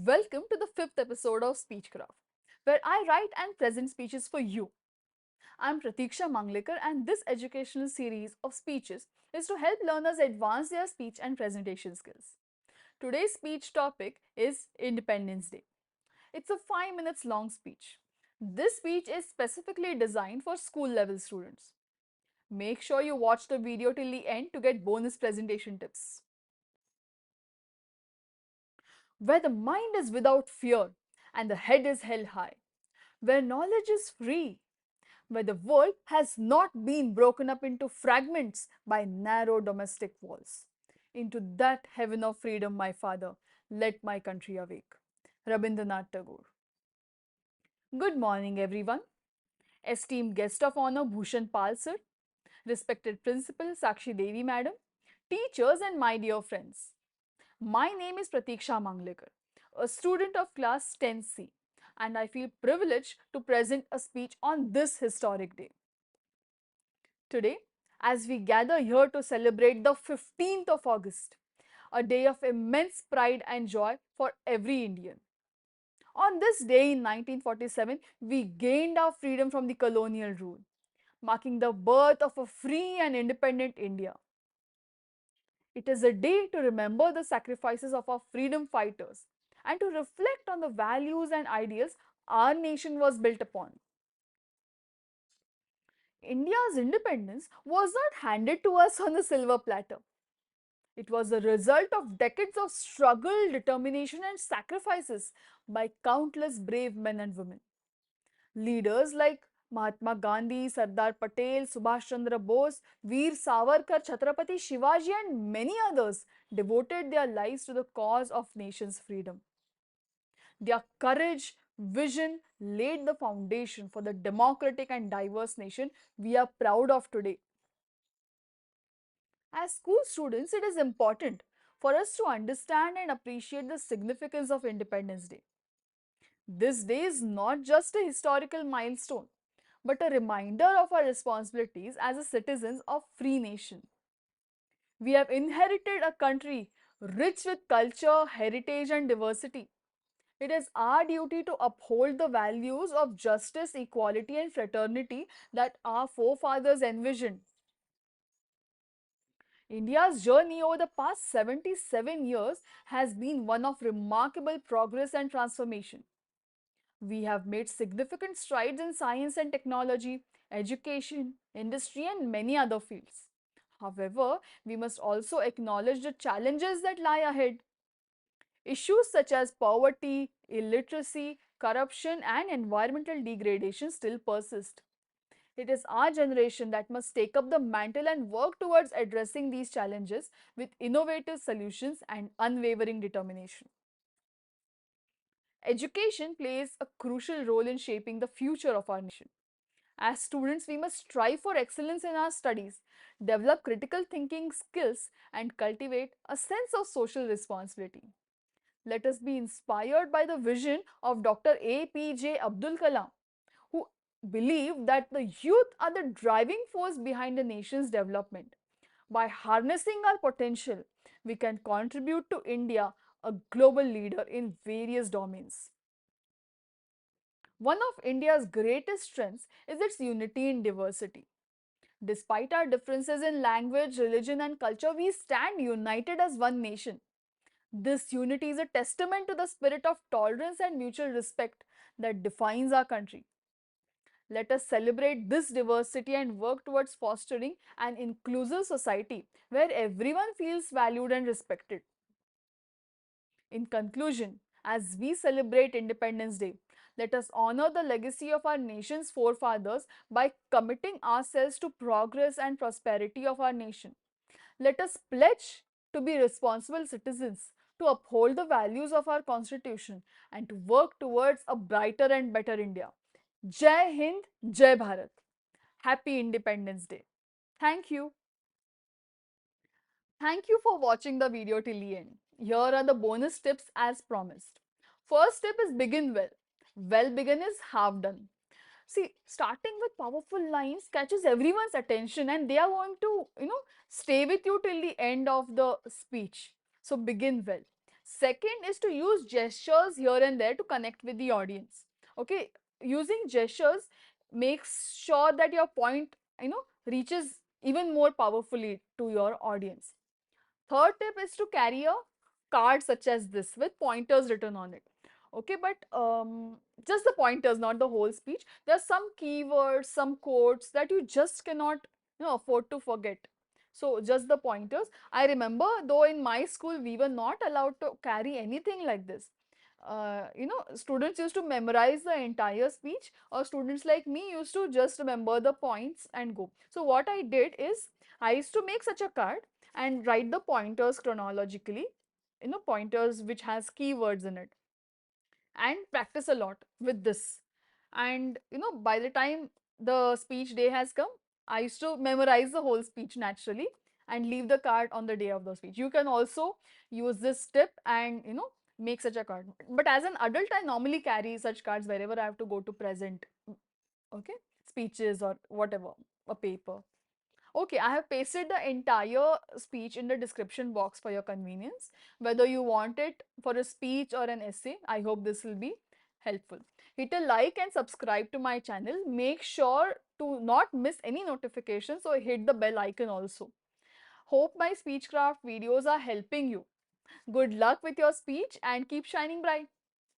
Welcome to the fifth episode of Speechcraft, where I write and present speeches for you. I'm Pratiksha Manglekar, and this educational series of speeches is to help learners advance their speech and presentation skills. Today's speech topic is Independence Day. It's a 5 minutes long speech. This speech is specifically designed for school level students. Make sure you watch the video till the end to get bonus presentation tips. Where the mind is without fear and the head is held high, where knowledge is free, where the world has not been broken up into fragments by narrow domestic walls. Into that heaven of freedom, my father, let my country awake. Rabindranath Tagore. Good morning, everyone. Esteemed guest of honor Bhushan Pal sir, respected principal Sakshi Devi madam, teachers and my dear friends. My name is Pratiksha Manglekar, a student of class 10C, and I feel privileged to present a speech on this historic day. Today, as we gather here to celebrate the 15th of August, a day of immense pride and joy for every Indian. On this day in 1947, we gained our freedom from the colonial rule, marking the birth of a free and independent India. It is a day to remember the sacrifices of our freedom fighters and to reflect on the values and ideals our nation was built upon. India's independence was not handed to us on a silver platter. It was the result of decades of struggle, determination, and sacrifices by countless brave men and women. Leaders like Mahatma Gandhi, Sardar Patel, Subhash Chandra Bose, Veer Savarkar, Chhatrapati Shivaji, and many others devoted their lives to the cause of nation's freedom. Their courage, vision laid the foundation for the democratic and diverse nation we are proud of today. As school students, it is important for us to understand and appreciate the significance of Independence Day. This day is not just a historical milestone, but a reminder of our responsibilities as a citizens of free nation. We have inherited a country rich with culture, heritage and diversity. It is our duty to uphold the values of justice, equality and fraternity that our forefathers envisioned. India's journey over the past 77 years has been one of remarkable progress and transformation. We have made significant strides in science and technology, education, industry, and many other fields. However, we must also acknowledge the challenges that lie ahead. Issues such as poverty, illiteracy, corruption, and environmental degradation still persist. It is our generation that must take up the mantle and work towards addressing these challenges with innovative solutions and unwavering determination. Education plays a crucial role in shaping the future of our nation. As students, we must strive for excellence in our studies, develop critical thinking skills, and cultivate a sense of social responsibility. Let us be inspired by the vision of Dr. APJ Abdul Kalam, who believed that the youth are the driving force behind the nation's development. By harnessing our potential, we can contribute to India, a global leader in various domains. One of India's greatest strengths is its unity in diversity. Despite our differences in language, religion, and culture, we stand united as one nation. This unity is a testament to the spirit of tolerance and mutual respect that defines our country. Let us celebrate this diversity and work towards fostering an inclusive society where everyone feels valued and respected. In conclusion, as we celebrate Independence Day, let us honor the legacy of our nation's forefathers by committing ourselves to progress and prosperity of our nation. Let us pledge to be responsible citizens, to uphold the values of our constitution, and to work towards a brighter and better India. Jai Hind, Jai Bharat. Happy Independence Day. Thank you. Thank you for watching the video till the end. Here are the bonus tips as promised. First tip is begin well. Well begun is half done. See, starting with powerful lines catches everyone's attention and they are going to, stay with you till the end of the speech. So begin well. Second is to use gestures here and there to connect with the audience. Okay, using gestures makes sure that your point, reaches even more powerfully to your audience. Third tip is to carry a card such as this with pointers written on it. Okay, but just the pointers, not the whole speech. There are some keywords, some quotes that you just cannot, afford to forget. So just the pointers. I remember though in my school we were not allowed to carry anything like this. Students used to memorize the entire speech, or students like me used to just remember the points and go. So what I did is I used to make such a card and write the pointers chronologically, pointers which has keywords in it, and practice a lot with this. And by the time the speech day has come, I used to memorize the whole speech naturally and leave the card on the day of the speech. You can also use this tip and make such a card. But as an adult, I normally carry such cards wherever I have to go to present, okay, speeches or whatever, a paper. Okay, I have pasted the entire speech in the description box for your convenience. Whether you want it for a speech or an essay, I hope this will be helpful. Hit a like and subscribe to my channel. Make sure to not miss any notifications, so hit the bell icon also. Hope my speechcraft videos are helping you. Good luck with your speech and keep shining bright.